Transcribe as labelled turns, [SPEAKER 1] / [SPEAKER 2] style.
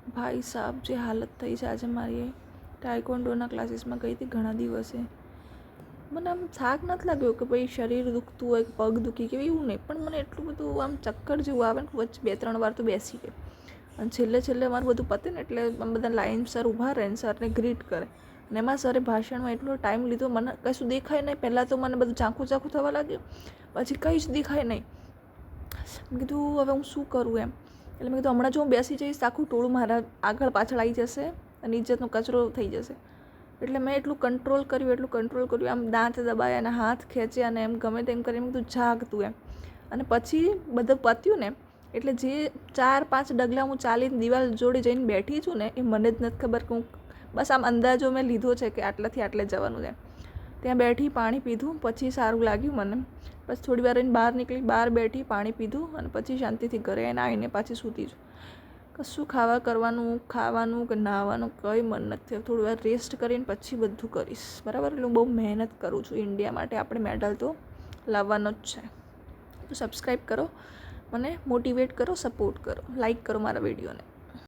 [SPEAKER 1] ભાઈ સાહેબ જે હાલત થઈ છે આજે મારી. ટાઇકોન્ડોના ક્લાસીસમાં ગઈ હતી ઘણા દિવસે. મને આમ થાક નથી લાગ્યો કે ભાઈ શરીર દુખતું હોય કે પગ દુખી કે એવું નહીં, પણ મને એટલું બધું આમ ચક્કર જેવું આવે ને વચ્ચે 2-3 વાર તો બેસી ગઈ. અને છેલ્લે મારું બધું પતે ને એટલે આમ બધા લાઈન સર ઊભા રહે ને સરને ગ્રીટ કરે. અને એમાં સરે ભાષણમાં એટલો ટાઈમ લીધો, મને કશું દેખાય નહીં. પહેલાં તો મને બધું ઝાંખું થવા લાગ્યું, પછી કંઈ જ દેખાય નહીં. મેં કીધું હવે હું શું કરું એમ. એટલે મેં કીધું હમણાં જો હું બેસી જઈશ આખું ટોળું મારા આગળ પાછળ આવી જશે અને ઇજ્જતનો કચરો થઈ જશે. એટલે મેં એટલું કંટ્રોલ કર્યું, આમ દાંત દબાયા અને હાથ ખેંચ્યા અને એમ ગમે તેમ કરીને મેં કીધું જાગતું એમ. અને પછી બધું પત્યું ને એટલે જે 4-5 ડગલા હું ચાલીને દિવાલ જોડે જઈને બેઠી છું ને એ મને જ નથી ખબર કે હું બસ આમ અંદાજો મેં લીધો છે કે આટલાથી આટલે જવાનું છે. ત્યાં બેઠી, પાણી પીધું, પછી સારું લાગ્યું મને. પછી થોડી વાર રહીને બહાર નીકળી, બહાર બેઠી, પાણી પીધું અને પછી શાંતિથી ઘરે આવીને પાછી સૂતી છું. કશું ખાવાનું કે નાહવાનું કંઈ મન નથી. થોડી વાર રેસ્ટ કરીને પછી બધું કરીશ, બરાબર. એટલે હું બહુ મહેનત કરું છું ઇન્ડિયા માટે. આપણે મેડલ તો લાવવાનો જ છે. તો સબસ્ક્રાઈબ કરો, મને મોટિવેટ કરો, સપોર્ટ કરો, લાઈક કરો મારા વિડીયોને.